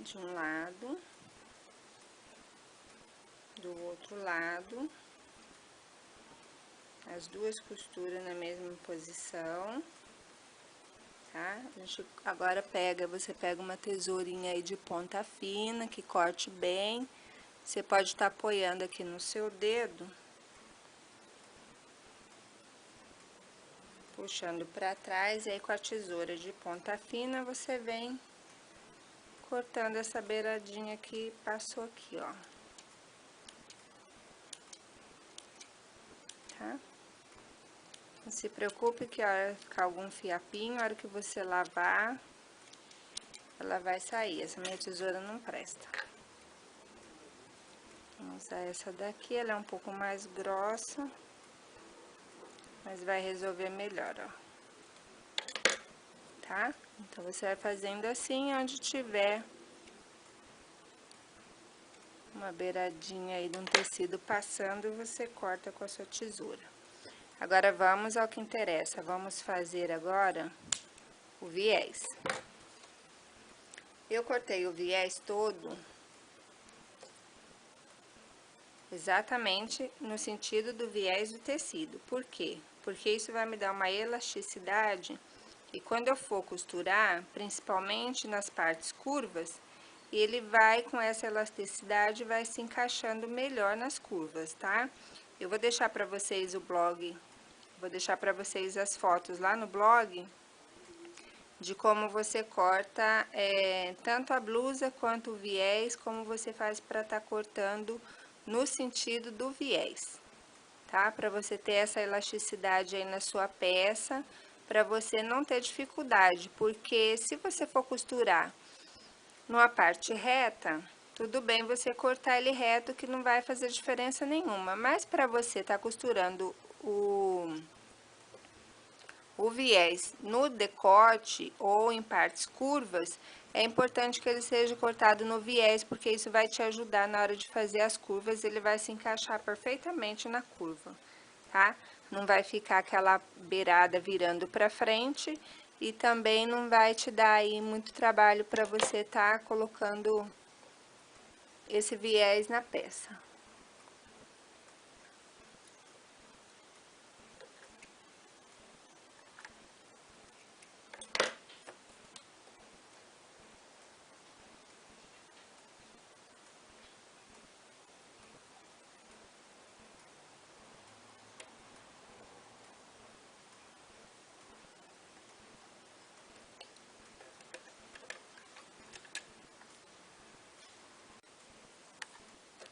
de um lado, do outro lado, as duas costuras na mesma posição, tá? A gente agora você pega uma tesourinha aí de ponta fina, que corte bem. Você pode estar apoiando aqui no seu dedo, puxando pra trás, e aí com a tesoura de ponta fina, você vem cortando essa beiradinha que passou aqui, ó. Tá? Não se preocupe que a hora que ficar algum fiapinho, a hora que você lavar, ela vai sair. Essa minha tesoura não presta. Vamos usar essa daqui, ela é um pouco mais grossa, mas vai resolver melhor, ó. Tá? Então, você vai fazendo assim, onde tiver uma beiradinha aí de um tecido passando, você corta com a sua tesoura. Agora, vamos ao que interessa. Vamos fazer agora o viés. Eu cortei o viés todo exatamente no sentido do viés do tecido. Por quê? Porque isso vai me dar uma elasticidade e quando eu for costurar, principalmente nas partes curvas, ele vai com essa elasticidade, vai se encaixando melhor nas curvas, tá? Eu vou deixar para vocês o blog, vou deixar para vocês as fotos lá no blog de como você corta tanto a blusa quanto o viés, como você faz para estar cortando no sentido do viés, tá? Para você ter essa elasticidade aí na sua peça, para você não ter dificuldade, porque se você for costurar numa parte reta, tudo bem você cortar ele reto, que não vai fazer diferença nenhuma, mas para você estar costurando o viés no decote ou em partes curvas, é importante que ele seja cortado no viés, porque isso vai te ajudar na hora de fazer as curvas, ele vai se encaixar perfeitamente na curva, tá? Não vai ficar aquela beirada virando pra frente e também não vai te dar aí muito trabalho para você tá colocando esse viés na peça.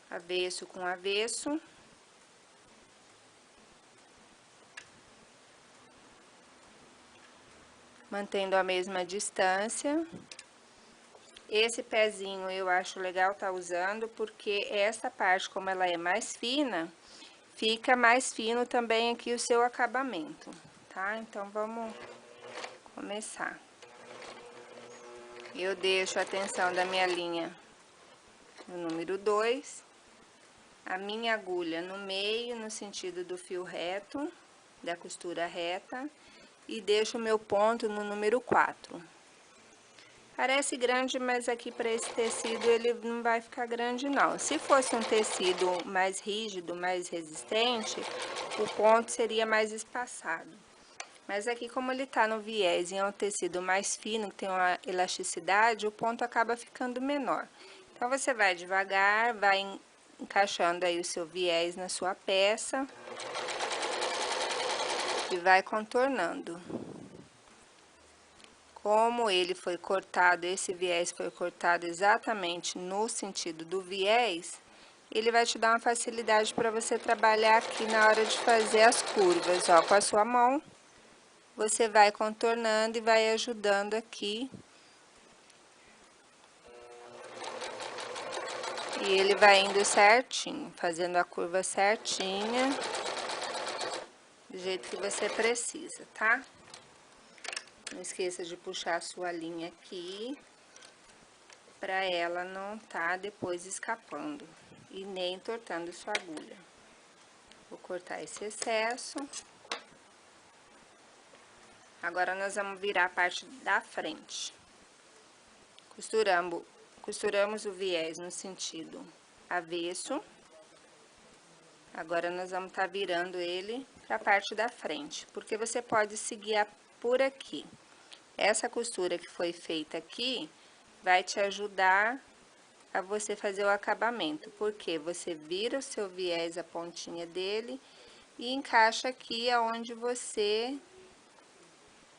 Avesso com avesso. Mantendo a mesma distância. Esse pezinho eu acho legal tá usando, porque essa parte, como ela é mais fina, fica mais fino também aqui o seu acabamento, tá? Então, vamos começar. Eu deixo a tensão da minha linha no número 2, a minha agulha no meio, no sentido do fio reto, da costura reta, e deixo o meu ponto no número 4. Parece grande, mas aqui para esse tecido ele não vai ficar grande não. Se fosse um tecido mais rígido, mais resistente, o ponto seria mais espaçado. Mas aqui, como ele tá no viés e é um tecido mais fino, que tem uma elasticidade, o ponto acaba ficando menor. Então, você vai devagar, vai encaixando aí o seu viés na sua peça e vai contornando. Como ele foi cortado, esse viés foi cortado exatamente no sentido do viés, ele vai te dar uma facilidade para você trabalhar aqui na hora de fazer as curvas, ó, com a sua mão. Você vai contornando e vai ajudando aqui. E ele vai indo certinho, fazendo a curva certinha, do jeito que você precisa, tá? Não esqueça de puxar a sua linha aqui, pra ela não tá depois escapando e nem entortando sua agulha. Vou cortar esse excesso. Agora, nós vamos virar a parte da frente. costuramos o viés no sentido avesso. Agora, nós vamos estar virando ele para a parte da frente, porque você pode seguir por aqui. Essa costura que foi feita aqui vai te ajudar a você fazer o acabamento, porque você vira o seu viés, a pontinha dele, e encaixa aqui aonde você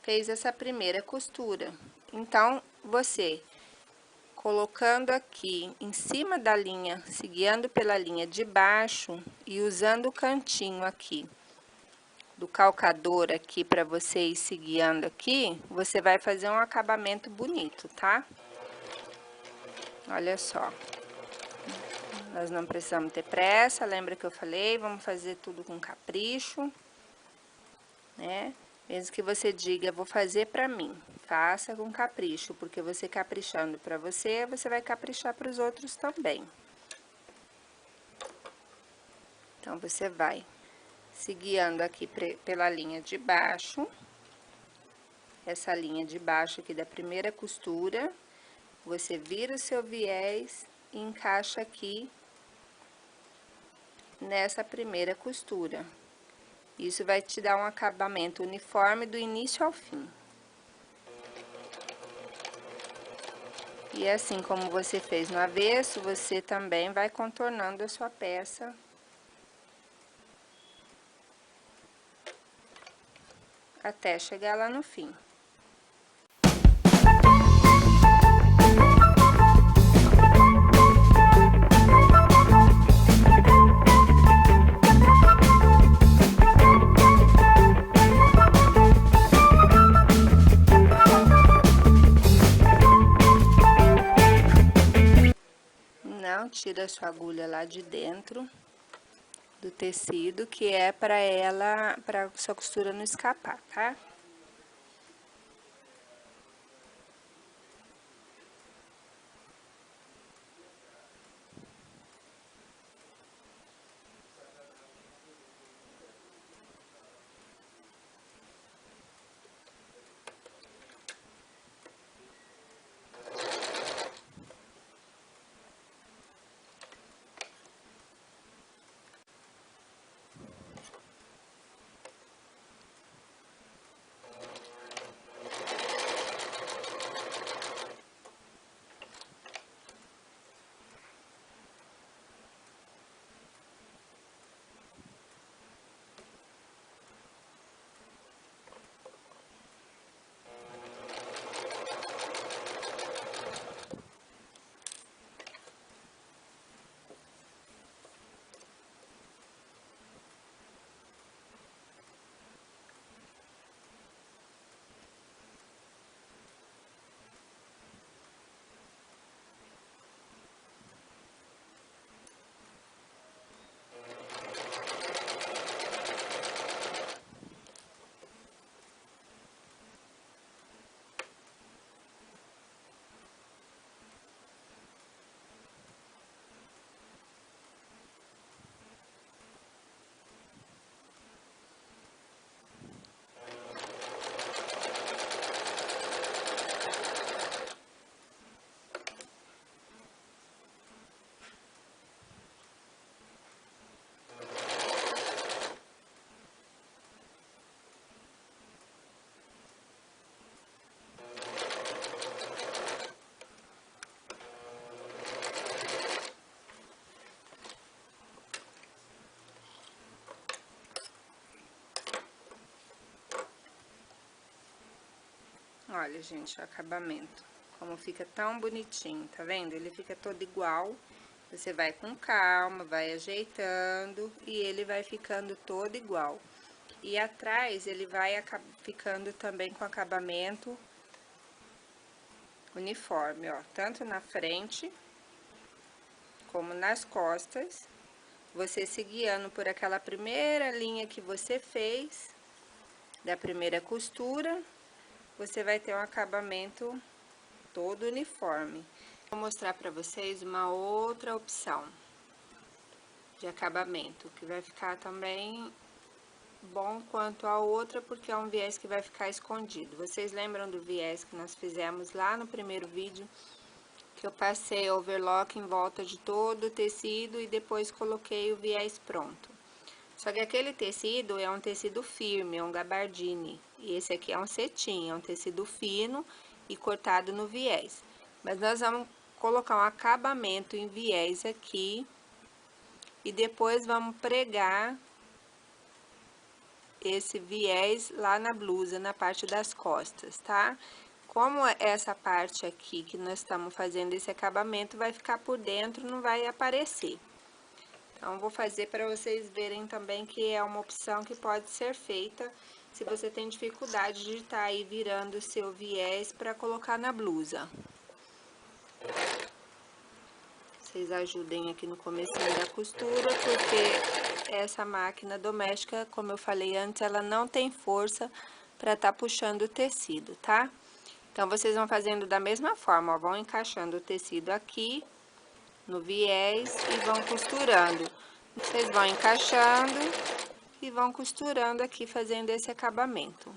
fez essa primeira costura. Então, você colocando aqui em cima da linha, se guiando pela linha de baixo e usando o cantinho aqui do calcador aqui para você ir se guiando aqui, você vai fazer um acabamento bonito, tá? Olha só. Nós não precisamos ter pressa, lembra que eu falei? Vamos fazer tudo com capricho, né? Mesmo que você diga, vou fazer pra mim, faça com capricho, porque você caprichando pra você, você vai caprichar pros outros também. Então, você vai se guiando aqui pela linha de baixo, essa linha de baixo aqui da primeira costura, você vira o seu viés e encaixa aqui nessa primeira costura. Isso vai te dar um acabamento uniforme do início ao fim. E assim como você fez no avesso, você também vai contornando a sua peça até chegar lá no fim. Não tira a sua agulha lá de dentro do tecido, que é para sua costura não escapar, tá? Olha, gente, o acabamento, como fica tão bonitinho, tá vendo? Ele fica todo igual, você vai com calma, vai ajeitando e ele vai ficando todo igual. E atrás ele vai ficando também com acabamento uniforme, ó, tanto na frente como nas costas, você se guiando por aquela primeira linha que você fez, da primeira costura, você vai ter um acabamento todo uniforme. Vou mostrar para vocês uma outra opção de acabamento, que vai ficar também bom quanto a outra, porque é um viés que vai ficar escondido. Vocês lembram do viés que nós fizemos lá no primeiro vídeo, que eu passei overlock em volta de todo o tecido e depois coloquei o viés pronto. Só que aquele tecido é um tecido firme, é um gabardine. E esse aqui é um cetim, é um tecido fino e cortado no viés. Mas nós vamos colocar um acabamento em viés aqui e depois vamos pregar esse viés lá na blusa, na parte das costas, tá? Como essa parte aqui que nós estamos fazendo esse acabamento vai ficar por dentro, não vai aparecer. Então, vou fazer para vocês verem também que é uma opção que pode ser feita se você tem dificuldade de estar aí virando o seu viés para colocar na blusa. Vocês ajudem aqui no comecinho da costura, porque essa máquina doméstica, como eu falei antes, ela não tem força para estar puxando o tecido, tá? Então, vocês vão fazendo da mesma forma, ó, vão encaixando o tecido aqui no viés e vão costurando. Vocês vão encaixando e vão costurando aqui, fazendo esse acabamento.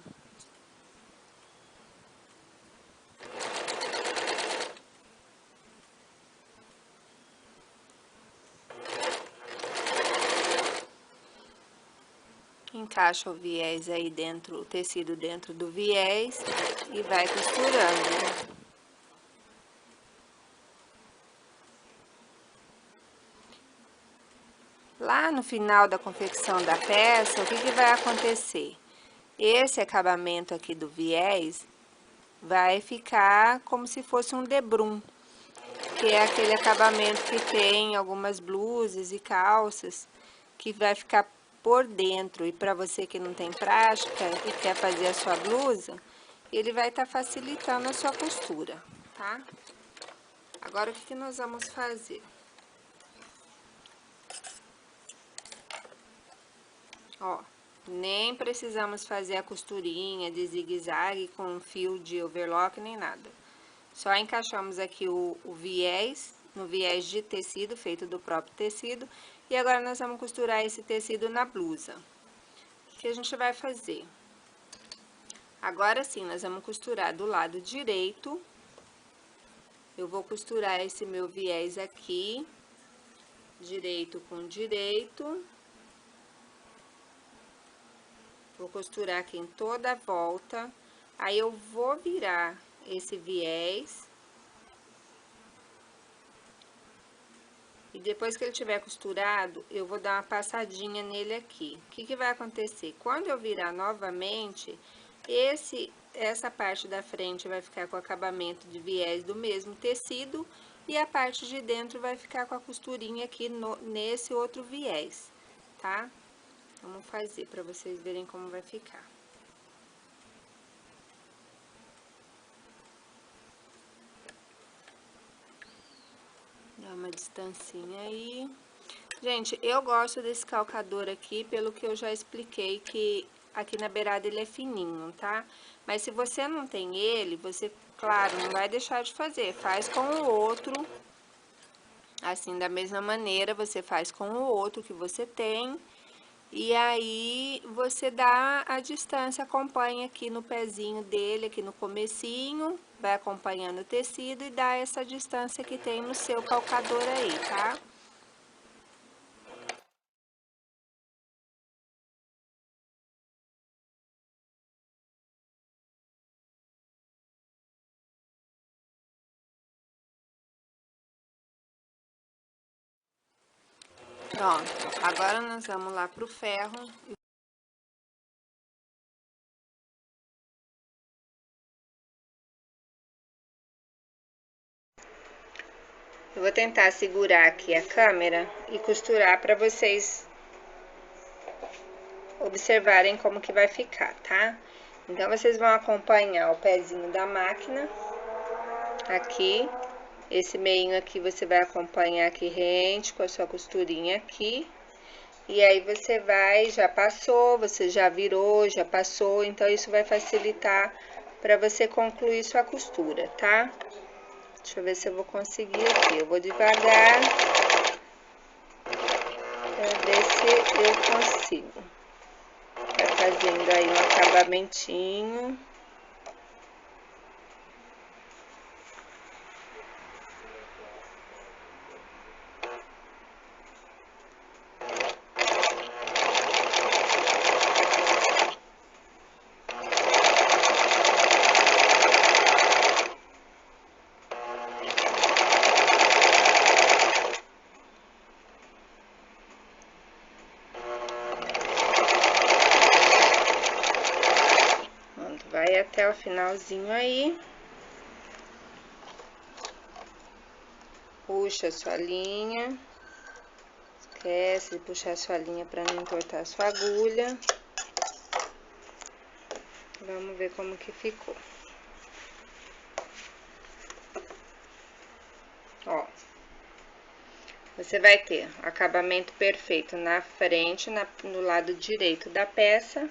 Encaixa o viés aí dentro, o tecido dentro do viés e vai costurando. Lá no final da confecção da peça, o que vai acontecer? Esse acabamento aqui do viés vai ficar como se fosse um debrum, que é aquele acabamento que tem algumas blusas e calças, que vai ficar por dentro. E para você que não tem prática e quer fazer a sua blusa, ele vai estar facilitando a sua costura, tá? Agora, o que nós vamos fazer? Ó, nem precisamos fazer a costurinha de zigue-zague com fio de overlock nem nada. Só encaixamos aqui o viés, no viés de tecido, feito do próprio tecido. E agora nós vamos costurar esse tecido na blusa. O que a gente vai fazer? Agora sim, nós vamos costurar do lado direito. Eu vou costurar esse meu viés aqui, direito com direito. Vou costurar aqui em toda a volta. Aí, eu vou virar esse viés. E depois que ele tiver costurado, eu vou dar uma passadinha nele aqui. O que vai acontecer? Quando eu virar novamente, essa parte da frente vai ficar com o acabamento de viés do mesmo tecido e a parte de dentro vai ficar com a costurinha aqui nesse outro viés, tá? Vamos fazer para vocês verem como vai ficar. Dá uma distancinha aí. Gente, eu gosto desse calcador aqui, pelo que eu já expliquei, que aqui na beirada ele é fininho, tá? Mas se você não tem ele, você, claro, não vai deixar de fazer. Faz com o outro, assim, da mesma maneira, você faz com o outro que você tem. E aí, você dá a distância, acompanha aqui no pezinho dele, aqui no comecinho, vai acompanhando o tecido e dá essa distância que tem no seu calcador aí, tá? Pronto, agora nós vamos lá pro ferro. Eu vou tentar segurar aqui a câmera e costurar para vocês observarem como que vai ficar, tá? Então, vocês vão acompanhar o pezinho da máquina aqui. Esse meinho aqui você vai acompanhar aqui rente com a sua costurinha aqui. E aí, você vai, já passou, você já virou, já passou. Então, isso vai facilitar para você concluir sua costura, tá? Deixa eu ver se eu vou conseguir aqui. Eu vou devagar para ver se eu consigo. Vai fazendo aí um acabamentinho. vai até o finalzinho aí. Puxa a sua linha. Esquece de puxar a sua linha para não entortar a sua agulha. Vamos ver como que ficou. Ó. Você vai ter acabamento perfeito na frente, no lado direito da peça.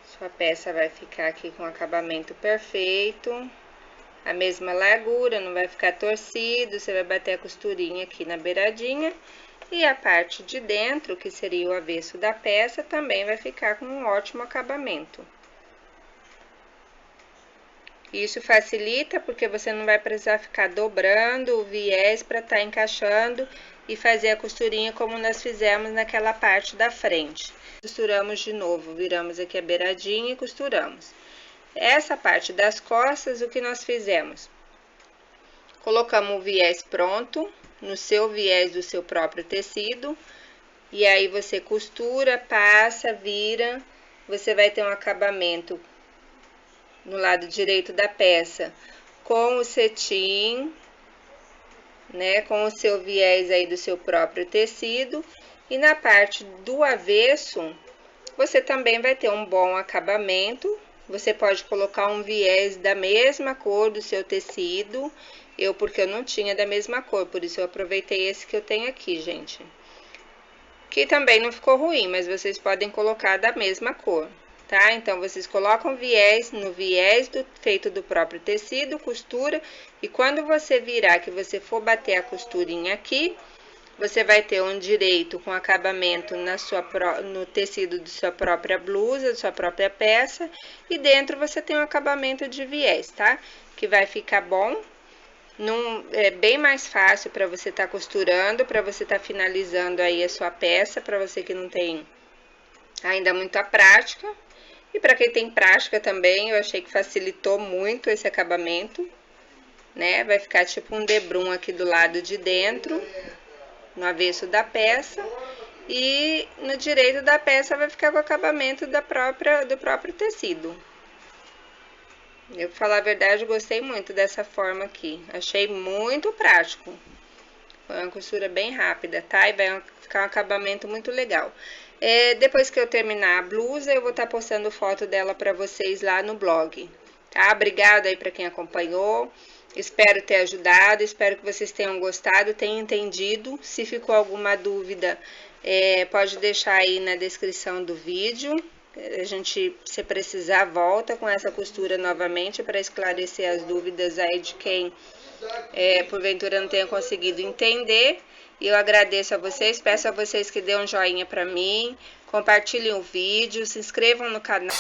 Sua peça vai ficar aqui com acabamento perfeito. A mesma largura, não vai ficar torcido. Você vai bater a costurinha aqui na beiradinha. E a parte de dentro, que seria o avesso da peça, também vai ficar com um ótimo acabamento. Isso facilita porque você não vai precisar ficar dobrando o viés para estar encaixando e fazer a costurinha como nós fizemos naquela parte da frente. Costuramos de novo, viramos aqui a beiradinha e costuramos. Essa parte das costas, o que nós fizemos? Colocamos o viés pronto, no seu viés do seu próprio tecido, e aí você costura, passa, vira, você vai ter um acabamento no lado direito da peça com o cetim, né, com o seu viés aí do seu próprio tecido, e na parte do avesso você também vai ter um bom acabamento. Você pode colocar um viés da mesma cor do seu tecido. Porque eu não tinha da mesma cor, por isso eu aproveitei esse que eu tenho aqui, gente. Que também não ficou ruim, mas vocês podem colocar da mesma cor, tá? Então, vocês colocam viés no viés feito do próprio tecido, costura, e quando você virar, que você for bater a costurinha aqui, você vai ter um direito com acabamento no tecido de sua própria blusa, de sua própria peça, e dentro você tem um acabamento de viés, tá? Que vai ficar bom. É bem mais fácil para você estar costurando, para você estar finalizando aí a sua peça, para você que não tem ainda muita prática. E para quem tem prática também, eu achei que facilitou muito esse acabamento, né? Vai ficar tipo um debrum aqui do lado de dentro, no avesso da peça. E no direito da peça vai ficar com o acabamento do próprio tecido. Eu, pra falar a verdade, gostei muito dessa forma aqui. Achei muito prático. Foi uma costura bem rápida, tá? E vai ficar um acabamento muito legal. Depois que eu terminar a blusa, eu vou estar postando foto dela pra vocês lá no blog, tá? Obrigada aí pra quem acompanhou. Espero ter ajudado, espero que vocês tenham gostado, tenham entendido. Se ficou alguma dúvida, pode deixar aí na descrição do vídeo. A gente, se precisar, volta com essa costura novamente para esclarecer as dúvidas aí de quem, porventura, não tenha conseguido entender. E eu agradeço a vocês, peço a vocês que dêem um joinha para mim, compartilhem o vídeo, se inscrevam no canal.